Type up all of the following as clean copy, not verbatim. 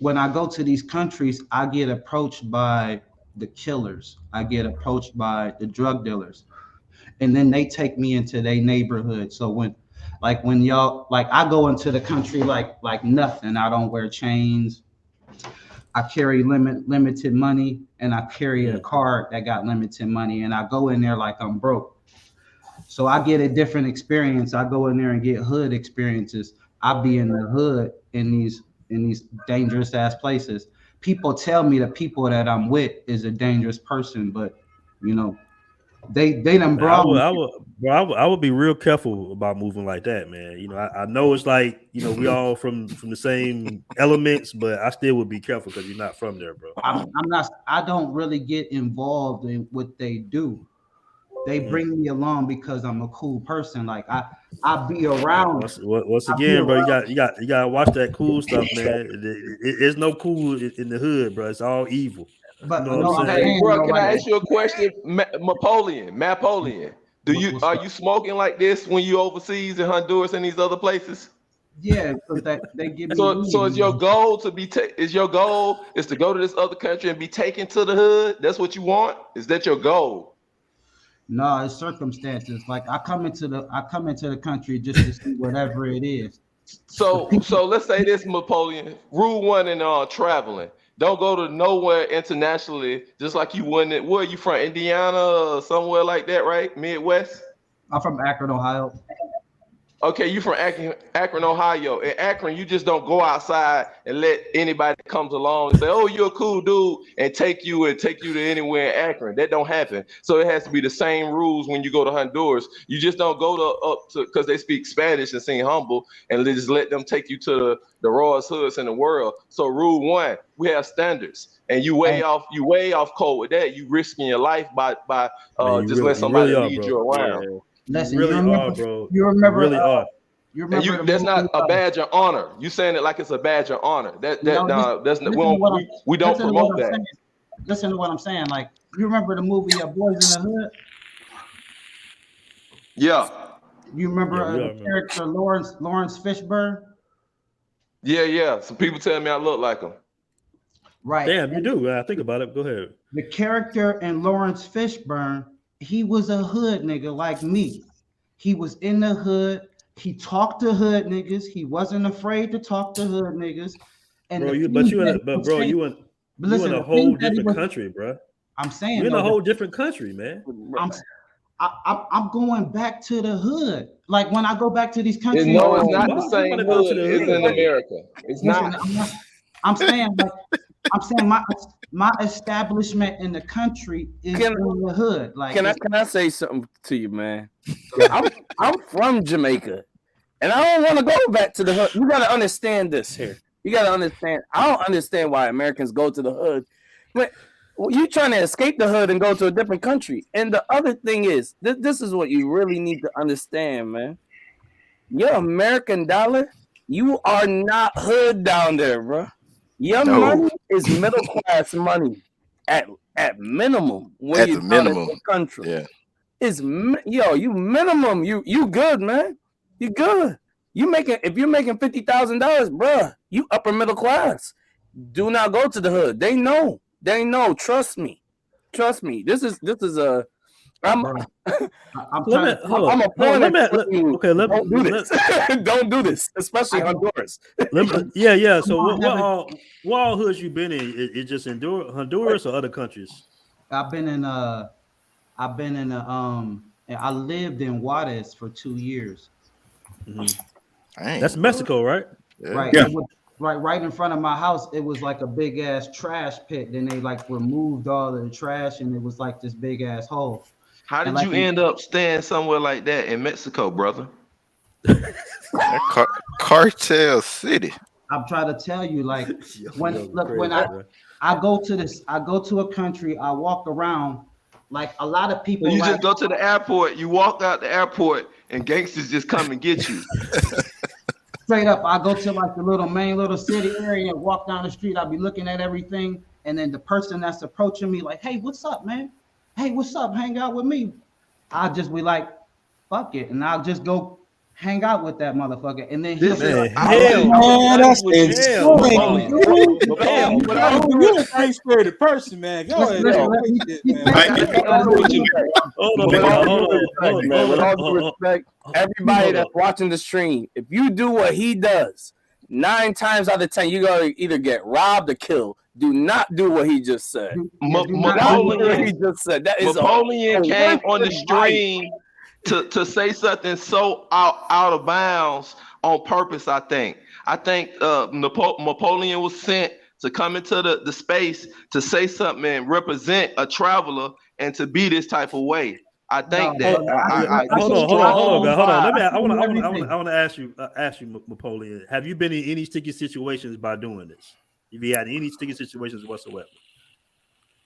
when I go to these countries, I get approached by the killers. I get approached by the drug dealers, and then they take me into their neighborhood. So when y'all, like, I go into the country like nothing. I don't wear chains. I carry limited money, and I carry a Mm. card that got limited money, and I go in there like I'm broke. So I get a different experience. I go in there and get hood experiences. I be in the hood in these dangerous ass places. People tell me the people that I'm with is a dangerous person, but you know, they done Man, I brought would, me. I would, bro, I would be real careful about moving like that, man. You know, I know it's like, you know, we all from the same elements, but I still would be careful because you're not from there, bro. I'm not. I don't really get involved in what they do. They Mm. bring me along because I'm a cool person. Like I be around. Once I be again, bro, around. you got to watch that cool stuff, man. It's no cool in the hood, bro. It's all evil. You But know what I'm no, I'm saying? Hey, saying bro, though, can like, I ask you a question? Napoleon, do you what's are up? you smoking like this when you overseas in Honduras and these other places? Yeah, because that they give me So is your weed. goal to is your goal is to go to this other country and be taken to the hood? That's what you want? Is that your goal? No, it's circumstances. Like I come into the country just to see whatever it is. The people, So let's say this, Napoleon. Rule one in traveling. Don't go to nowhere internationally, just like you wouldn't. Where are you from? Indiana or somewhere like that, right? Midwest? I'm from Akron, Ohio. Okay, you from Akron, Ohio. In Akron, you just don't go outside and let anybody that comes along and say, "Oh, you're a cool dude," and take you to anywhere in Akron. That don't happen. So it has to be the same rules when you go to Honduras. You just don't go to up to because they speak Spanish and seem humble, and just let them take you to the rawest hoods in the world. So rule one, we have standards, and Hey, you way off code with that. You risking your life by Man, just let you really somebody are, lead bro. you Yeah, around. you listen, you really are, remember bro. you You remember really are. you And remember you the that's movie not a badge of honor. You saying it like it's a badge of honor. That no, that's not, listen to what I'm we don't listen to what promote I'm that. saying. Listen to what I'm saying. Like you remember the movie Boys in the Hood? Yeah. You Yeah, remember we all the remember. character Lawrence Fishburne? Yeah, yeah. Some people tell me I look like him. Right. Damn, you And do. I think about it. Go ahead. the character in Lawrence Fishburne, he was a hood nigga like me. He was in the hood. He talked to hood niggas. He wasn't afraid to talk to hood niggas. And Bro, the you things but you in that a he but was bro, saying, you but you in listen, a the things whole that he different was, country, bro. I'm You saying in a though, that whole different country, man. I'm, I'm going back to the hood. Like when I go back to these countries, No, I it's Oh, see, not the why you same want to go to hood the as hood, in like, nigga? America. It's listen, not. I'm saying like, I'm saying my establishment in the country is Can in the hood. Like can I it's can I say something to you, man? go ahead. I'm from Jamaica, and I don't want to go back to the hood. You gotta understand this here. You gotta understand. I don't understand why Americans go to the hood, but you trying to escape the hood and go to a different country. And the other thing is, this is what you really need to understand, man. Your American dollar, you are not hood down there, bro. Your No, money is middle class money at at minimum when at you're the down in minimum. the country. Yeah. Yo, you minimum, you good, man. You good. You making if you're making $50,000, bruh, you upper middle class. Do not go to the hood. They know. They know. Trust me. Trust me. This is a I'm Bro, I'm Let trying me to tell you. hold I'm on. a Hold on. point of telling you Okay. don't do this. Don't do this, especially I just Honduras. Yeah, yeah. I'm So not having. what all hoods you been in? It just Honduras or other countries? I've been in I've been in I lived in Juarez for 2 years. Hmm. That's Dang, bro. Mexico, right? Yeah. Right. It was right in front of my house. It was like a big ass trash pit. Then they like removed all of the trash, and it was like this big ass hole. How And did like you end up staying somewhere like that in Mexico, brother? That cartel city. I'm trying to tell you, like when Yo, look when crazy, bro. I go to a country, I walk around. Like a lot of So people, you like just go to the airport, you walk out the airport, and gangsters just come and get you. straight up, I go to like the main little city area and walk down the street. I'll be looking at everything, and then the person that's approaching me, like, "Hey, what's up, man? Hey, what's up? Hang out with me." I'll just be like, "Fuck it," and I'll just go hang out with that motherfucker, and then This he'll is be Man, like, hell, that's hell, insane. You're a free spirited person, man. Y'all listen, shit, man. I gotta go with you. hold With all on, due respect, man. With all due respect, everybody that's watching the stream, if you do what he does, 9 times out of 10, you're gonna either get robbed or killed. Do not do what he just said. Napoleon That is Napoleon came on the advice. stream to say something so out of bounds on purpose. I think Napoleon was sent to come into the space to say something and represent a traveler and to be this type of way. I think that. Hold on, man. Hold on. I want to ask you, Napoleon. Have you been in any sticky situations by doing this? Have you had any sticky situations whatsoever?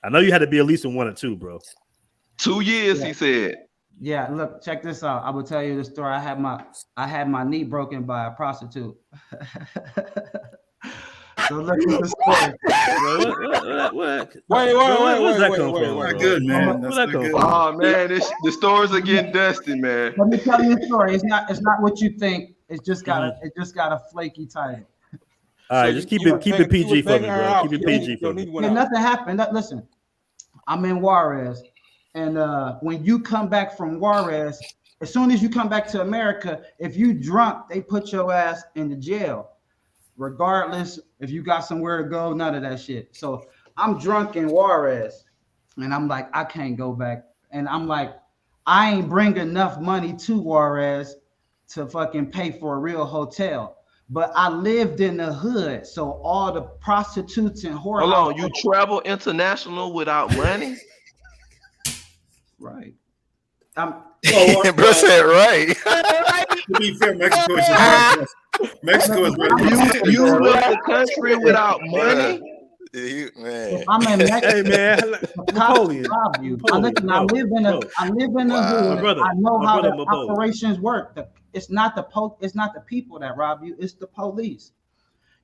I know you had to be at least in 1 or 2, bro. 2 years, he said. Yeah, look, check this out. I will tell you the story. I had my knee broken by a prostitute. So look at the story. What? Wait. Where's that come from? Not good, man. Where's that come from? Oh man, the stories are getting dusty, man. Let me tell you the story. It's not what you think. It's just got a flaky title. All right, just keep it PG for me, bro. Keep it PG for me. Yeah, nothing happened. Listen, I'm in Juarez, and when you come back from Juarez, as soon as you come back to America, if you drunk, they put your ass in the jail, regardless if you got somewhere to go. None of that shit. So I'm drunk in Juarez, and I'm like, I can't go back, and I'm like, I ain't bring enough money to Juarez to fucking pay for a real hotel. But I lived in the hood, so all the prostitutes and whore. Hold on, you travel international without money? Right. Bro said right. To be fair, Mexico is You left the country without money? Man. I'm in Mexico. Hey man, Napoleon. I live in the hood. Brother, I know how the Napoleon. operations work. It's not the people that rob you, it's the police.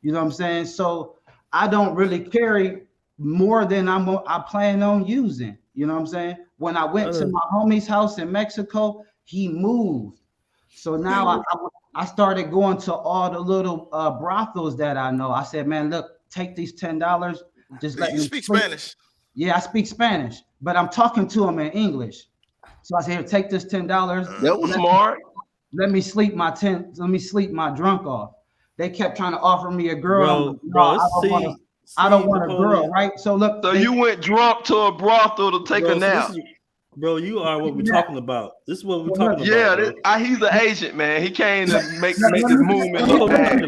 You know what I'm saying? So I don't really carry more than I plan on using. You know what I'm saying? When I went to my homie's house in Mexico, he moved. So now I started going to all the little brothels that I know. I said, man, look, take these $10. Just let me speak Spanish. Yeah, I speak Spanish, but I'm talking to him in English. So I said, here, take this $10. That was smart. Let me sleep my drunk off. They kept trying to offer me a girl. I don't want a girl, right? So look. So you went drunk to a brothel to take a nap. Bro, you are what we're talking about. This is what we're talking about. Yeah, he's an agent, man. He came to make this movement. Go ahead,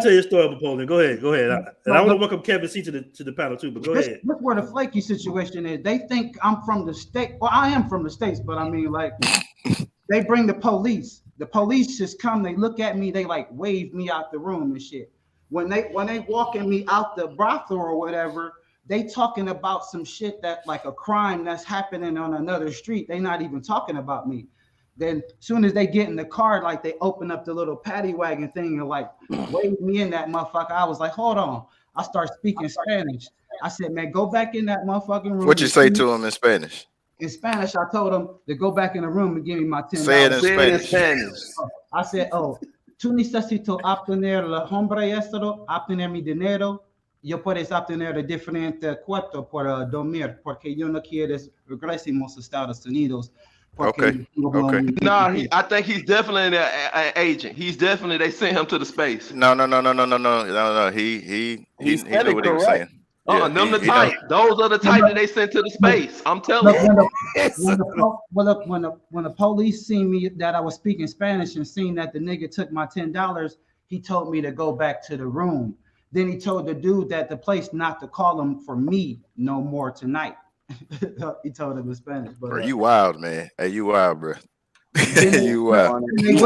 tell your story, Napoleon. Go ahead. And I want to welcome Kevin C to the panel too. But go ahead. Look where the flaky situation is. They think I'm from the state. Well, I am from the States, but I mean, like, they bring the police. The police just come. They look at me. They like wave me out the room and shit. When they walking me out the brothel or whatever, they talking about some shit that like a crime that's happening on another street. They not even talking about me. Then as soon as they get in the car, like they open up the little paddy wagon thing and like wave me in that motherfucker. I was like, hold on. I start speaking Spanish. I said, man, go back in that motherfucking room. What'd you say to him in Spanish? In Spanish, I told him to go back in the room and give me my $10. Say it in Spanish. I said, oh, tú necesito obtener el hombre esto, obtener mi dinero. Yo puedes obtener de diferente cuarto para dormir, porque yo no quiero regresemos a Estados Unidos. Okay. No, I think he's definitely an agent. He's definitely, they sent him to the space. No. He knew what he was saying. Them the type. Those are the type that they sent to the space. I'm telling you. When the police seen me that I was speaking Spanish and seen that the nigga took my $10, he told me to go back to the room. Then he told the dude that the place not to call him for me no more tonight. He told him in Spanish. But bro, you wild, man. Hey, you wild, bro. You wild. You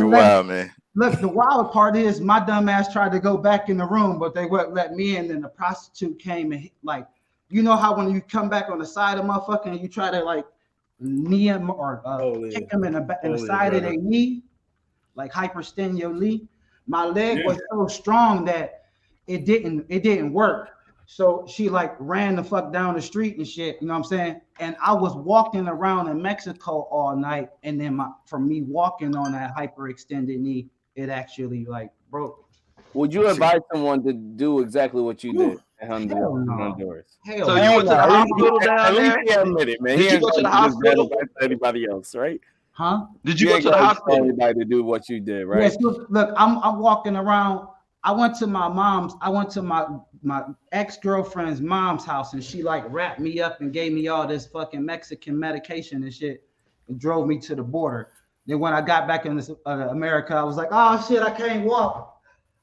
wild, man. Look, the wild part is my dumb ass tried to go back in the room, but they wouldn't let me in. Then the prostitute came and like, you know how when you come back on the side of motherfucker and you try to like knee him or kick him in the side of their knee, like hyperextend your knee. My leg was so strong that it didn't work. So she like ran the fuck down the street and shit, you know what I'm saying? And I was walking around in Mexico all night, and then from me walking on that hyperextended knee, it actually like broke. Would you advise someone to do exactly what you did in Honduras? So you went to the hospital down there? He admitted, man. Did you go to the hospital? Anybody else, right? Huh? Did you go to the hospital? Anybody to do what you did, right? Yes. Look, I'm walking around. I went to my ex-girlfriend's mom's house, and she like wrapped me up and gave me all this fucking Mexican medication and shit, and drove me to the border. Then when I got back in America, I was like, oh shit, I can't walk.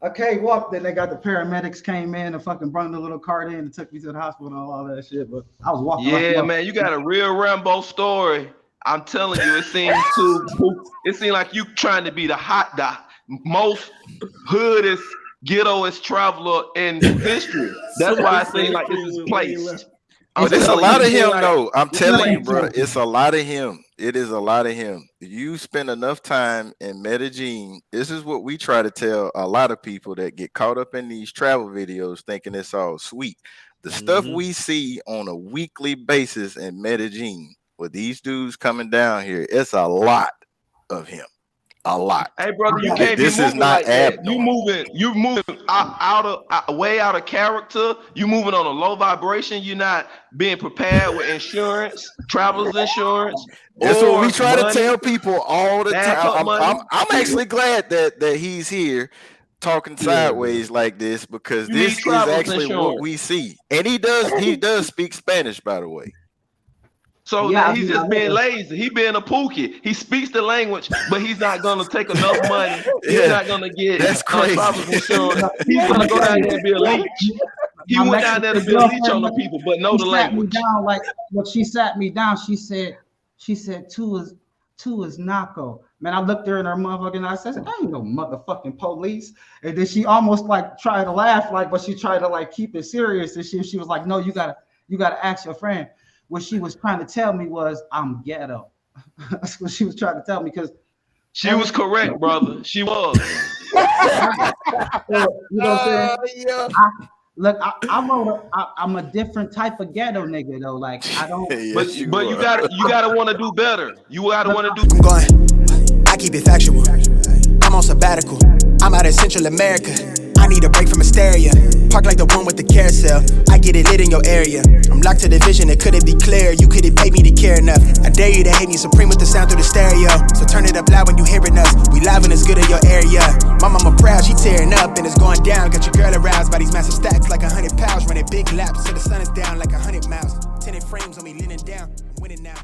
Then they got the paramedics came in and fucking brought the little cart in and took me to the hospital and all that shit. But I was walking. Yeah, man, you got a real Rambo story. I'm telling you, it seemed like you trying to be the most hoodest, ghettoest traveler in history. That's why I seem like this is place. But it's a lot of him, though. I'm telling you, bro. It's a lot of him. It is a lot of him. You spend enough time in Medellin. This is what we try to tell a lot of people that get caught up in these travel videos thinking it's all sweet. The stuff we see on a weekly basis in Medellin with these dudes coming down here, it's a lot of him. A lot. Hey, brother, you can't this be moving is not like that. You moving way out of character. You moving on a low vibration. You're not being prepared with insurance, traveler's insurance. That's what we try to tell people all the time. I'm actually glad that he's here talking sideways like this, because this is actually what we see. And he does speak Spanish, by the way. So he's just being lazy. He being a Pookie. He speaks the language, but he's not gonna take enough money. He's not gonna get travel insurance. He's gonna go down there and be a leech. He went down there to be a leech on the people, but know the language. She sat me down. She said, two is Naco. Man, I looked her in her motherfucking eyes. I said, I ain't no motherfucking police. And then she almost like tried to laugh, but she tried to like keep it serious. And she was like, no, you gotta ask your friend. What she was trying to tell me was I'm ghetto. That's what she was trying to tell me, because she was correct, brother. She was. You know what I'm saying? I'm a different type of ghetto nigga though. Like I don't. But you gotta want to do better. You gotta want to do. I'm going. I keep it factual. I'm on sabbatical. I'm out in Central America. I need a break from hysteria. Park like the one with the carousel. I get it lit in your area. I'm locked to the vision, it couldn't be clear. You couldn't pay me to care enough. I dare you to hate me supreme with the sound through the stereo. So turn it up loud when you hearing us. We live and it's good in your area. My mama proud, she tearing up and it's going down. Got your girl aroused by these massive stacks like 100 pounds. Running big laps till the sun is down like 100 miles. 10 frames on me leaning down. I'm winning now.